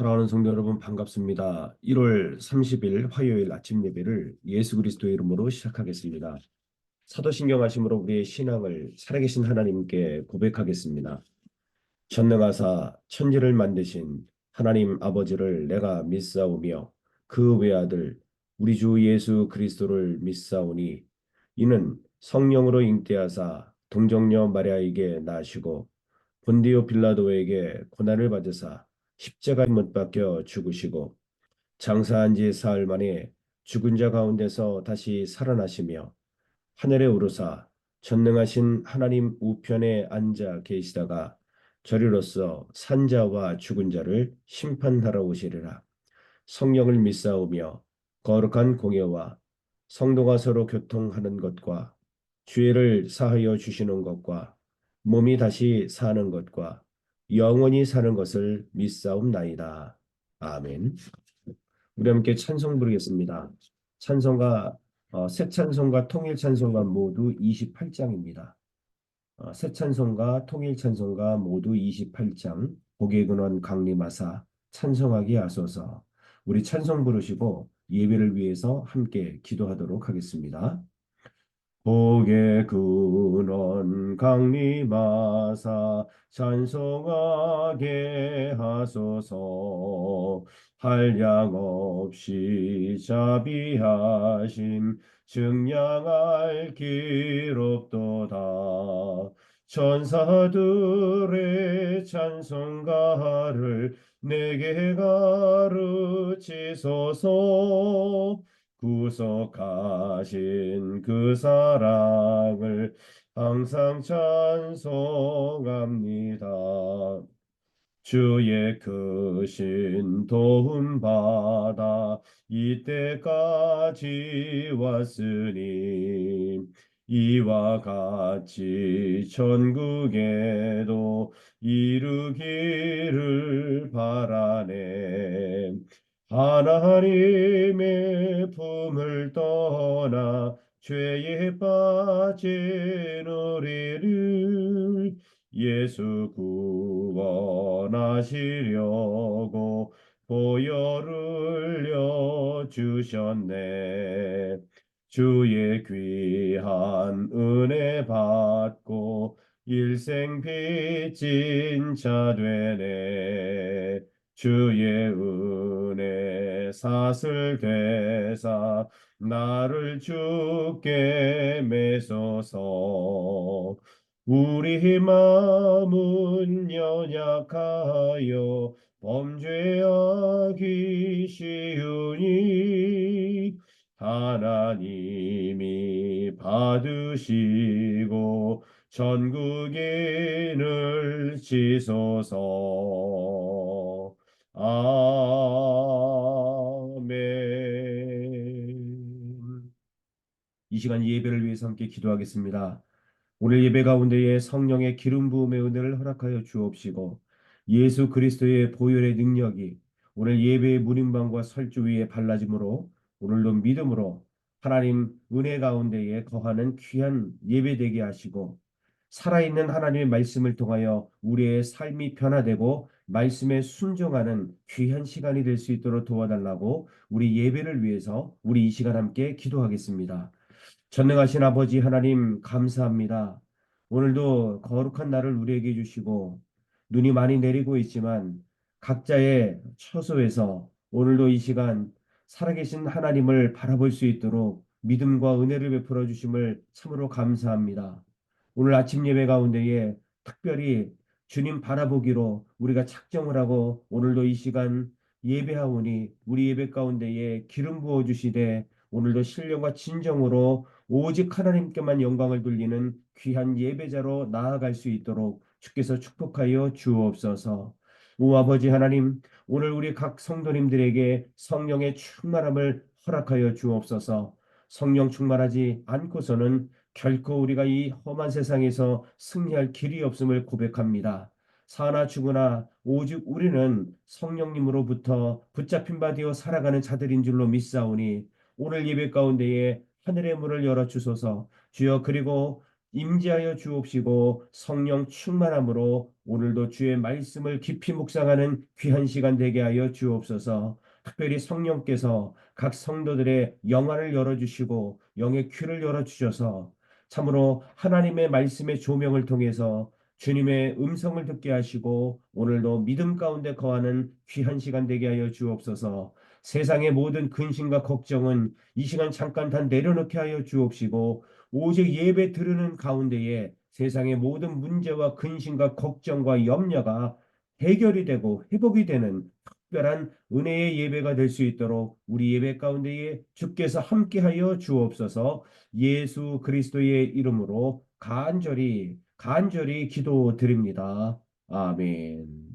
사랑하는 성도 여러분 반갑습니다. 1월 30일 화요일 아침 예배를 예수 그리스도의 이름으로 시작하겠습니다. 사도신경 하심으로 우리의 신앙을 살아계신 하나님께 고백하겠습니다. 전능하사 천지를 만드신 하나님 아버지를 내가 믿사오며 그 외아들 우리 주 예수 그리스도를 믿사오니 이는 성령으로 잉태하사 동정녀 마리아에게 나시고 본디오 빌라도에게 고난을 받으사 십자가에 못 박혀 죽으시고 장사한 지 사흘 만에 죽은 자 가운데서 다시 살아나시며 하늘에 오르사 전능하신 하나님 우편에 앉아 계시다가 저리로서 산자와 죽은 자를 심판하러 오시리라. 성령을 믿사오며 거룩한 공예와 성도가 서로 교통하는 것과 죄를 사하여 주시는 것과 몸이 다시 사는 것과 영원히 사는 것을 믿사옵나이다. 아멘. 우리 함께 찬송 부르겠습니다. 찬송가 새 찬송가 통일 찬송가 모두 28장입니다. 새 찬송가 통일 찬송가 모두 28장 복의 근원 강림하사 찬송하게 하소서. 우리 찬송 부르시고 예배를 위해서 함께 기도하도록 하겠습니다. 복의 근원 강림하사 찬송하게 하소서. 한량 없이 자비하심 증량할 길 없도다. 천사들의 찬송가를 내게 가르치소서. 구속하신 그 사랑을 항상 찬송합니다. 주의 크신 도움 받아 이때까지 왔으니 이와 같이 천국에도 이루기를 바라네. 하나님의 품을 떠나 죄에 빠진 우리를 예수 구원하시려고 보혈을 흘려 주셨네. 주의 귀한 은혜 받고 일생 빚진 자 되네. 주의 은혜 사슬 되사 나를 주께 매소서. 우리 마음은 연약하여 범죄하기 쉬우니 하나님이 받으시고 전국인을 지소서. 아멘. 이 시간 예배를 위해서 함께 기도하겠습니다. 오늘 예배 가운데에 성령의 기름 부음의 은혜를 허락하여 주옵시고 예수 그리스도의 보혈의 능력이 오늘 예배의 문임방과 설주 위에 발라짐으로 오늘도 믿음으로 하나님 은혜 가운데에 거하는 귀한 예배되게 하시고 살아있는 하나님의 말씀을 통하여 우리의 삶이 변화되고 말씀에 순종하는 귀한 시간이 될 수 있도록 도와달라고 우리 예배를 위해서 우리 이 시간 함께 기도하겠습니다. 전능하신 아버지 하나님 감사합니다. 오늘도 거룩한 날을 우리에게 주시고 눈이 많이 내리고 있지만 각자의 처소에서 오늘도 이 시간 살아계신 하나님을 바라볼 수 있도록 믿음과 은혜를 베풀어 주심을 참으로 감사합니다. 오늘 아침 예배 가운데에 특별히 주님 바라보기로 우리가 작정을 하고 오늘도 이 시간 예배하오니 우리 예배 가운데에 기름 부어 주시되 오늘도 신령과 진정으로 오직 하나님께만 영광을 돌리는 귀한 예배자로 나아갈 수 있도록 주께서 축복하여 주옵소서. 오 아버지 하나님, 오늘 우리 각 성도님들에게 성령의 충만함을 허락하여 주옵소서. 성령 충만하지 않고서는 결코 우리가 이 험한 세상에서 승리할 길이 없음을 고백합니다. 사나 죽으나 오직 우리는 성령님으로부터 붙잡힌 바 되어 살아가는 자들인 줄로 믿사오니 오늘 예배 가운데에 하늘의 문을 열어 주소서. 주여, 그리고 임재하여 주옵시고 성령 충만함으로 오늘도 주의 말씀을 깊이 묵상하는 귀한 시간 되게 하여 주옵소서. 특별히 성령께서 각 성도들의 영안을 열어주시고 영의 귀를 열어주셔서 참으로 하나님의 말씀의 조명을 통해서 주님의 음성을 듣게 하시고 오늘도 믿음 가운데 거하는 귀한 시간 되게 하여 주옵소서. 세상의 모든 근심과 걱정은 이 시간 잠깐 다 내려놓게 하여 주옵시고 오직 예배 드리는 가운데에 세상의 모든 문제와 근심과 걱정과 염려가 해결이 되고 회복이 되는 특별한 은혜의 예배가 될 수 있도록 우리 예배 가운데에 주께서 함께하여 주옵소서. 예수 그리스도의 이름으로 간절히 기도드립니다. 아멘.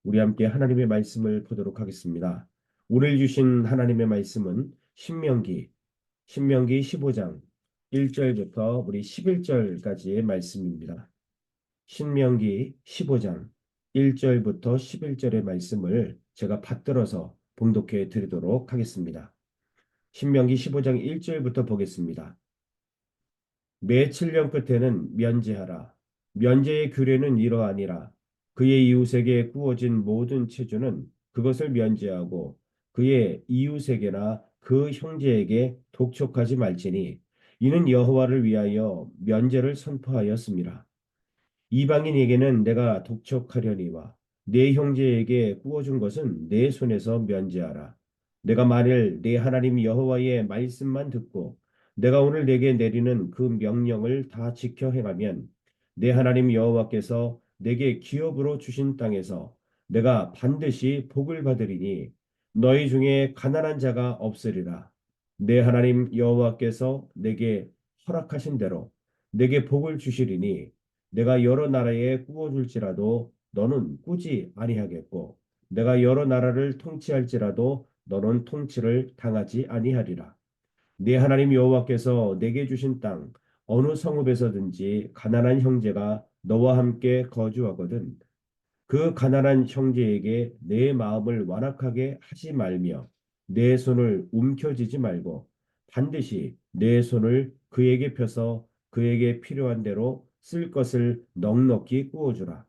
우리 함께 하나님의 말씀을 보도록 하겠습니다. 오늘 주신 하나님의 말씀은 신명기 15장 1절부터 우리 11절까지의 말씀입니다. 신명기 15장 1절부터 11절의 말씀을 제가 받들어서 봉독해 드리도록 하겠습니다. 신명기 15장 1절부터 보겠습니다. 매 7년 끝에는 면제하라. 면제의 규례는 이러하니라. 그의 이웃에게 구워진 모든 체주는 그것을 면제하고 그의 이웃에게나 그 형제에게 독촉하지 말지니 이는 여호와를 위하여 면제를 선포하였습니다. 이방인에게는 내가 독촉하려니와 내 형제에게 구워준 것은 내 손에서 면제하라. 내가 만일 내 하나님 여호와의 말씀만 듣고 내가 오늘 내게 내리는 그 명령을 다 지켜 행하면 내 하나님 여호와께서 내게 기업으로 주신 땅에서 내가 반드시 복을 받으리니 너희 중에 가난한 자가 없으리라. 내 하나님 여호와께서 내게 허락하신 대로 내게 복을 주시리니 내가 여러 나라에 구워줄지라도 너는 꾸지 아니하겠고 내가 여러 나라를 통치할지라도 너는 통치를 당하지 아니하리라. 네 하나님 여호와께서 내게 주신 땅 어느 성읍에서든지 가난한 형제가 너와 함께 거주하거든 그 가난한 형제에게 내 마음을 완악하게 하지 말며 내 손을 움켜쥐지 말고 반드시 내 손을 그에게 펴서 그에게 필요한 대로 쓸 것을 넉넉히 구워주라.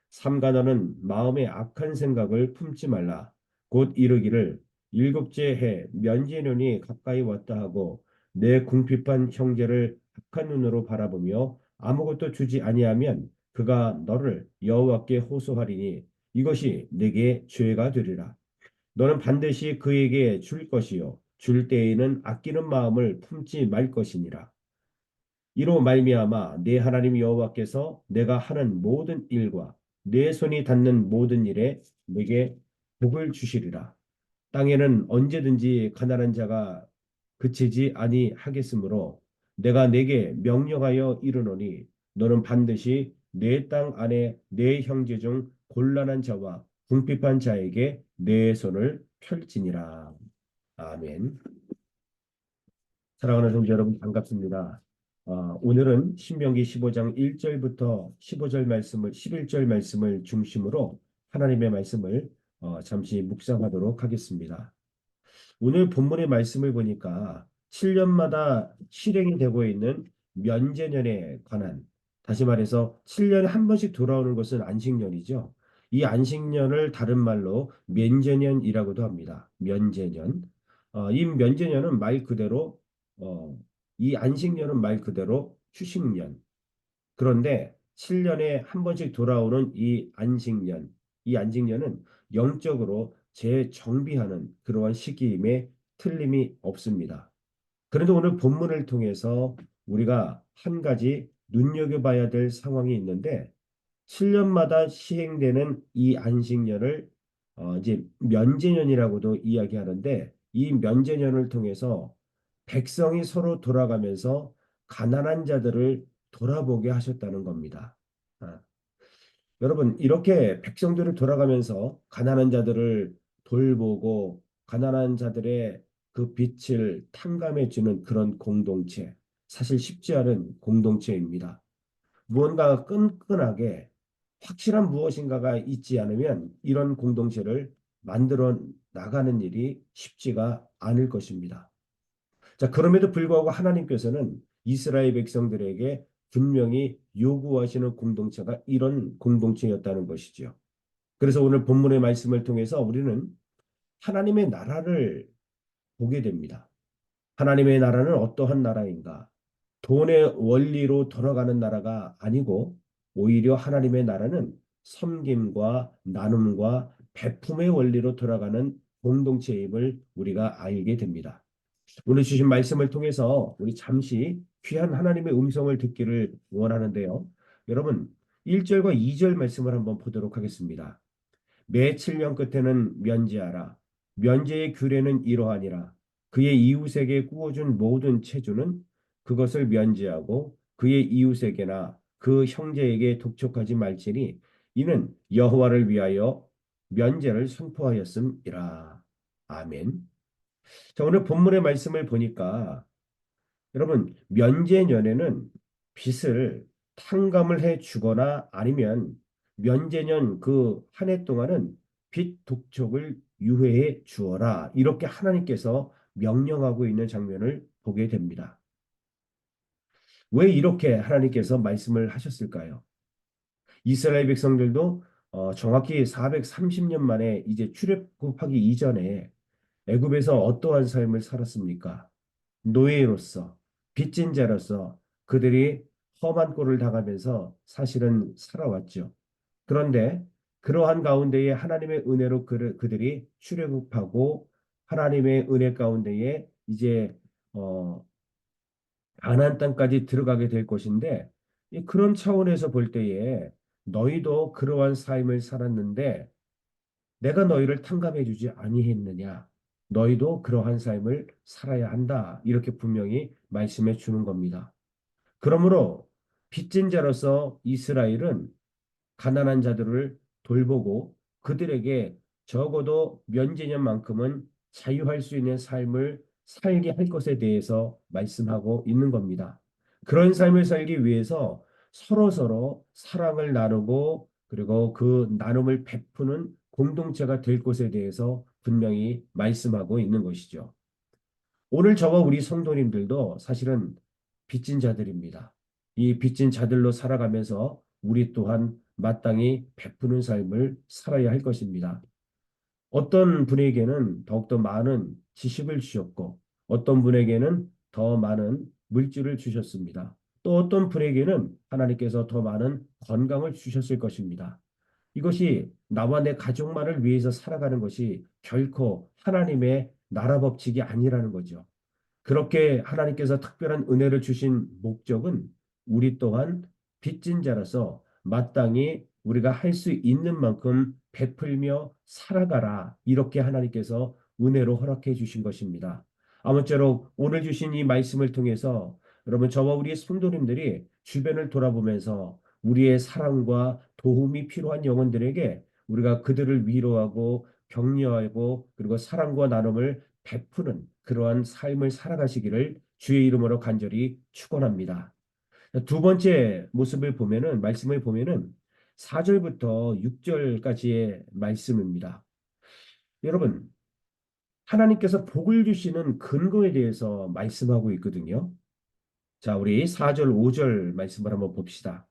삼가 너는 마음에 악한 생각을 품지 말라. 곧 이르기를 일곱째 해 면제년이 가까이 왔다 하고 내 궁핍한 형제를 악한 눈으로 바라보며 아무것도 주지 아니하면 그가 너를 여호와께 호소하리니 이것이 내게 죄가 되리라. 너는 반드시 그에게 줄 것이요 줄 때에는 아끼는 마음을 품지 말 것이니라. 이로 말미암아 내 하나님 여호와께서 내가 하는 모든 일과 내 손이 닿는 모든 일에 내게 복을 주시리라. 땅에는 언제든지 가난한 자가 그치지 아니하겠으므로 내가 내게 명령하여 이르노니 너는 반드시 내 땅 안에 내 형제 중 곤란한 자와 궁핍한 자에게 내 손을 펼지니라. 아멘. 사랑하는 성도 여러분 반갑습니다. 오늘은 신명기 15장 1절부터 15절 말씀을 11절 말씀을 중심으로 하나님의 말씀을 잠시 묵상하도록 하겠습니다. 오늘 본문의 말씀을 보니까 7년마다 실행이 되고 있는 면제년에 관한 다시 말해서 7년에 한 번씩 돌아오는 것은 안식년이죠. 이 안식년을 다른 말로 면제년이라고도 합니다. 면제년. 이 면제년은 말 그대로 이 안식년은 말 그대로 휴식년. 그런데 7년에 한 번씩 돌아오는 이 안식년은 영적으로 재정비하는 그러한 시기임에 틀림이 없습니다. 그런데 오늘 본문을 통해서 우리가 한 가지 눈여겨봐야 될 상황이 있는데 7년마다 시행되는 이 안식년을 이제 면제년이라고도 이야기하는데 이 면제년을 통해서 백성이 서로 돌아가면서 가난한 자들을 돌아보게 하셨다는 겁니다. 아, 여러분 이렇게 백성들을 돌아가면서 가난한 자들을 돌보고 가난한 자들의 그 빛을 탕감해 주는 그런 공동체 사실 쉽지 않은 공동체입니다. 무언가 끈끈하게 확실한 무엇인가가 있지 않으면 이런 공동체를 만들어 나가는 일이 쉽지가 않을 것입니다. 자, 그럼에도 불구하고 하나님께서는 이스라엘 백성들에게 분명히 요구하시는 공동체가 이런 공동체였다는 것이죠. 그래서 오늘 본문의 말씀을 통해서 우리는 하나님의 나라를 보게 됩니다. 하나님의 나라는 어떠한 나라인가? 돈의 원리로 돌아가는 나라가 아니고 오히려 하나님의 나라는 섬김과 나눔과 베품의 원리로 돌아가는 공동체임을 우리가 알게 됩니다. 오늘 주신 말씀을 통해서 우리 잠시 귀한 하나님의 음성을 듣기를 원하는데요. 여러분, 1절과 2절 말씀을 한번 보도록 하겠습니다. 매 7년 끝에는 면제하라. 면제의 규례는 이러하니라. 그의 이웃에게 구워준 모든 채주는 그것을 면제하고 그의 이웃에게나 그 형제에게 독촉하지 말지니 이는 여호와를 위하여 면제를 선포하였음이라. 아멘. 자, 오늘 본문의 말씀을 보니까 여러분, 면제년에는 빚을 탕감을 해 주거나 아니면 면제년 그 한 해 동안은 빚 독촉을 유예해 주어라. 이렇게 하나님께서 명령하고 있는 장면을 보게 됩니다. 왜 이렇게 하나님께서 말씀을 하셨을까요? 이스라엘 백성들도 정확히 430년 만에 이제 출애굽하기 이전에 애굽에서 어떠한 삶을 살았습니까? 노예로서 빚진 자로서 그들이 험한 꼴을 당하면서 사실은 살아왔죠. 그런데 그러한 가운데에 하나님의 은혜로 그들이 출애굽하고 하나님의 은혜 가운데에 이제 어, 가나안 땅까지 들어가게 될 것인데 그런 차원에서 볼 때에 너희도 그러한 삶을 살았는데 내가 너희를 탕감해 주지 아니했느냐? 너희도 그러한 삶을 살아야 한다. 이렇게 분명히 말씀해 주는 겁니다. 그러므로 빚진 자로서 이스라엘은 가난한 자들을 돌보고 그들에게 적어도 면제년만큼은 자유할 수 있는 삶을 살게 할 것에 대해서 말씀하고 있는 겁니다. 그런 삶을 살기 위해서 서로서로 사랑을 나누고 그리고 그 나눔을 베푸는 공동체가 될 것에 대해서 분명히 말씀하고 있는 것이죠. 오늘 저와 우리 성도님들도 사실은 빚진 자들입니다. 이 빚진 자들로 살아가면서 우리 또한 마땅히 베푸는 삶을 살아야 할 것입니다. 어떤 분에게는 더욱더 많은 지식을 주셨고, 어떤 분에게는 더 많은 물질을 주셨습니다. 또 어떤 분에게는 하나님께서 더 많은 건강을 주셨을 것입니다. 이것이 나와 내 가족만을 위해서 살아가는 것이 결코 하나님의 나라 법칙이 아니라는 거죠. 그렇게 하나님께서 특별한 은혜를 주신 목적은 우리 또한 빚진 자라서 마땅히 우리가 할 수 있는 만큼 베풀며 살아가라. 이렇게 하나님께서 은혜로 허락해 주신 것입니다. 아무쪼록 오늘 주신 이 말씀을 통해서 여러분 저와 우리의 성도님들이 주변을 돌아보면서 우리의 사랑과 도움이 필요한 영혼들에게 우리가 그들을 위로하고 격려하고 그리고 사랑과 나눔을 베푸는 그러한 삶을 살아가시기를 주의 이름으로 간절히 축원합니다. 두 번째 모습을 보면은 말씀을 보면은 4절부터 6절까지의 말씀입니다. 여러분, 하나님께서 복을 주시는 근거에 대해서 말씀하고 있거든요. 자, 우리 4절, 5절 말씀을 한번 봅시다.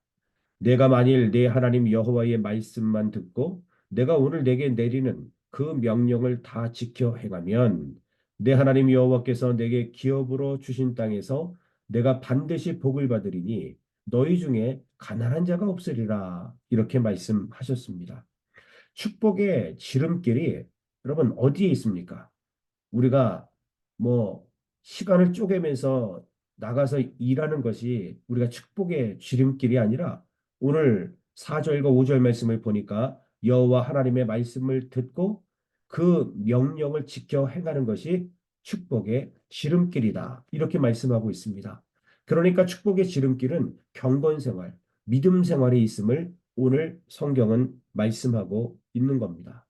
내가 만일 내 하나님 여호와의 말씀만 듣고 내가 오늘 내게 내리는 그 명령을 다 지켜 행하면 내 하나님 여호와께서 내게 기업으로 주신 땅에서 내가 반드시 복을 받으리니 너희 중에 가난한 자가 없으리라 이렇게 말씀하셨습니다. 축복의 지름길이 여러분 어디에 있습니까? 우리가 뭐 시간을 쪼개면서 나가서 일하는 것이 우리가 축복의 지름길이 아니라 오늘 4절과 5절 말씀을 보니까 여호와 하나님의 말씀을 듣고 그 명령을 지켜 행하는 것이 축복의 지름길이다. 이렇게 말씀하고 있습니다. 그러니까 축복의 지름길은 경건 생활, 믿음 생활에 있음을 오늘 성경은 말씀하고 있는 겁니다.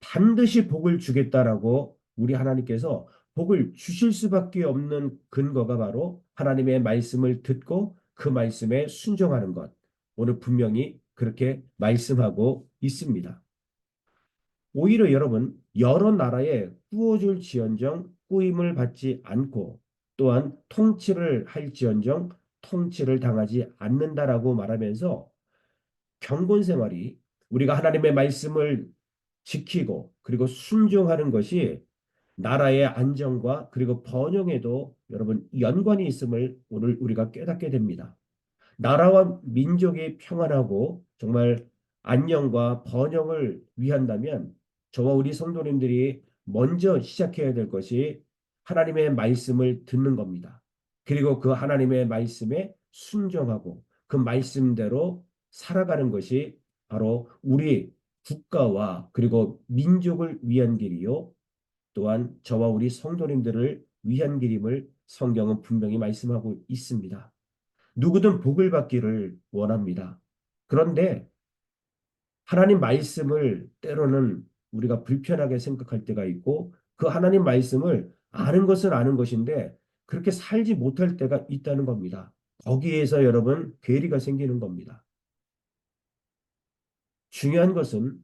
반드시 복을 주겠다라고 우리 하나님께서 복을 주실 수밖에 없는 근거가 바로 하나님의 말씀을 듣고 그 말씀에 순종하는 것. 오늘 분명히 그렇게 말씀하고 있습니다. 오히려 여러분 여러 나라에 구워줄 지언정 꾸임을 받지 않고 또한 통치를 할지언정 통치를 당하지 않는다라고 말하면서 경건 생활이 우리가 하나님의 말씀을 지키고 그리고 순종하는 것이 나라의 안정과 그리고 번영에도 여러분 연관이 있음을 오늘 우리가 깨닫게 됩니다. 나라와 민족이 평안하고 정말 안녕과 번영을 위한다면 저와 우리 성도님들이 먼저 시작해야 될 것이 하나님의 말씀을 듣는 겁니다. 그리고 그 하나님의 말씀에 순종하고 그 말씀대로 살아가는 것이 바로 우리 국가와 그리고 민족을 위한 길이요. 또한 저와 우리 성도님들을 위한 길임을 성경은 분명히 말씀하고 있습니다. 누구든 복을 받기를 원합니다. 그런데 하나님 말씀을 때로는 우리가 불편하게 생각할 때가 있고 그 하나님 말씀을 아는 것은 아는 것인데 그렇게 살지 못할 때가 있다는 겁니다. 거기에서 여러분 괴리가 생기는 겁니다. 중요한 것은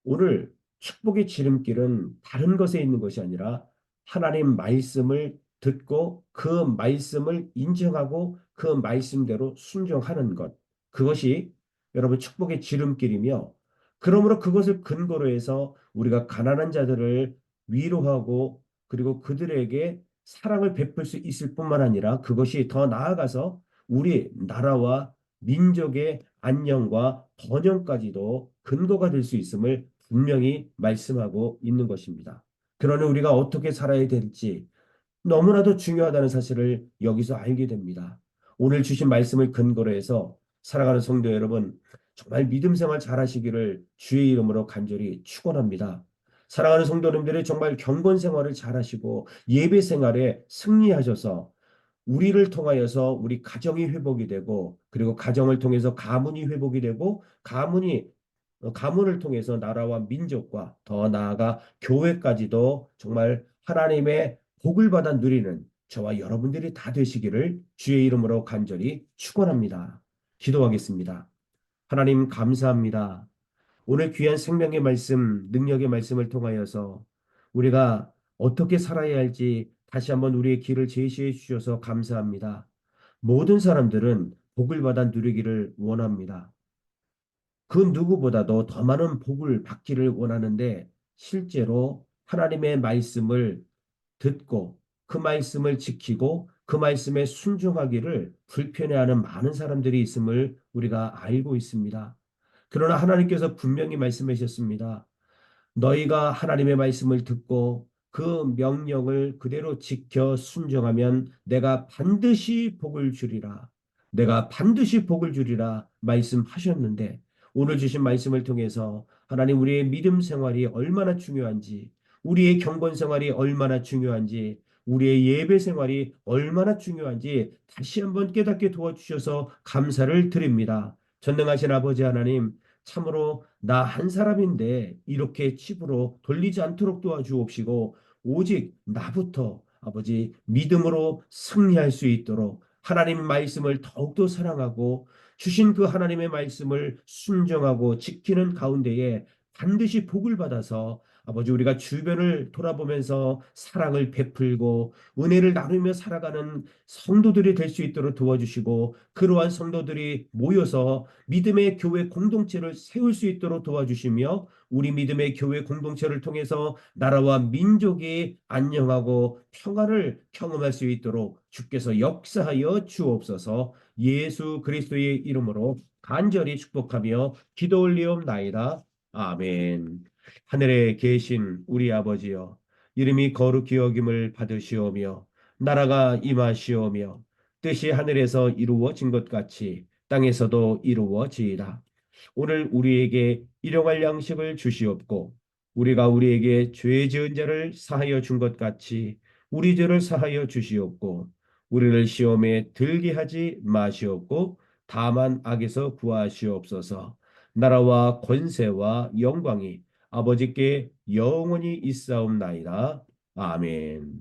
오늘 축복의 지름길은 다른 것에 있는 것이 아니라 하나님 말씀을 듣고 그 말씀을 인정하고 그 말씀대로 순종하는 것. 그것이 여러분 축복의 지름길이며 그러므로 그것을 근거로 해서 우리가 가난한 자들을 위로하고 그리고 그들에게 사랑을 베풀 수 있을 뿐만 아니라 그것이 더 나아가서 우리 나라와 민족의 안녕과 번영까지도 근거가 될 수 있음을 분명히 말씀하고 있는 것입니다. 그러니 우리가 어떻게 살아야 될지 너무나도 중요하다는 사실을 여기서 알게 됩니다. 오늘 주신 말씀을 근거로 해서 사랑하는 성도 여러분, 정말 믿음 생활 잘하시기를 주의 이름으로 간절히 축원합니다. 사랑하는 성도님들이 정말 경건 생활을 잘하시고 예배 생활에 승리하셔서 우리를 통하여서 우리 가정이 회복이 되고 그리고 가정을 통해서 가문이 회복이 되고 가문을 통해서 나라와 민족과 더 나아가 교회까지도 정말 하나님의 복을 받아 누리는 저와 여러분들이 다 되시기를 주의 이름으로 간절히 축원합니다. 기도하겠습니다. 하나님 감사합니다. 오늘 귀한 생명의 말씀, 능력의 말씀을 통하여서 우리가 어떻게 살아야 할지 다시 한번 우리의 길을 제시해 주셔서 감사합니다. 모든 사람들은 복을 받아 누리기를 원합니다. 그 누구보다도 더 많은 복을 받기를 원하는데 실제로 하나님의 말씀을 듣고 그 말씀을 지키고 그 말씀에 순종하기를 불편해하는 많은 사람들이 있음을 우리가 알고 있습니다. 그러나 하나님께서 분명히 말씀하셨습니다. 너희가 하나님의 말씀을 듣고 그 명령을 그대로 지켜 순종하면 내가 반드시 복을 주리라. 내가 반드시 복을 주리라 말씀하셨는데 오늘 주신 말씀을 통해서 하나님 우리의 믿음 생활이 얼마나 중요한지 우리의 경건 생활이 얼마나 중요한지 우리의 예배 생활이 얼마나 중요한지 다시 한번 깨닫게 도와주셔서 감사를 드립니다. 전능하신 아버지 하나님 참으로 나 한 사람인데 이렇게 집으로 돌리지 않도록 도와주옵시고 오직 나부터 아버지 믿음으로 승리할 수 있도록 하나님의 말씀을 더욱더 사랑하고 주신 그 하나님의 말씀을 순종하고 지키는 가운데에 반드시 복을 받아서 아버지 우리가 주변을 돌아보면서 사랑을 베풀고 은혜를 나누며 살아가는 성도들이 될 수 있도록 도와주시고 그러한 성도들이 모여서 믿음의 교회 공동체를 세울 수 있도록 도와주시며 우리 믿음의 교회 공동체를 통해서 나라와 민족이 안녕하고 평안을 경험할 수 있도록 주께서 역사하여 주옵소서. 예수 그리스도의 이름으로 간절히 축복하며 기도 올리옵나이다. 아멘. 하늘에 계신 우리 아버지여 이름이 거룩히 여김을 받으시오며 나라가 임하시오며 뜻이 하늘에서 이루어진 것 같이 땅에서도 이루어지이다. 오늘 우리에게 일용할 양식을 주시옵고 우리가 우리에게 죄 지은 자를 사하여 준 것 같이 우리 죄를 사하여 주시옵고 우리를 시험에 들게 하지 마시옵고 다만 악에서 구하시옵소서. 나라와 권세와 영광이 아버지께 영원히 있사옵나이다. 아멘.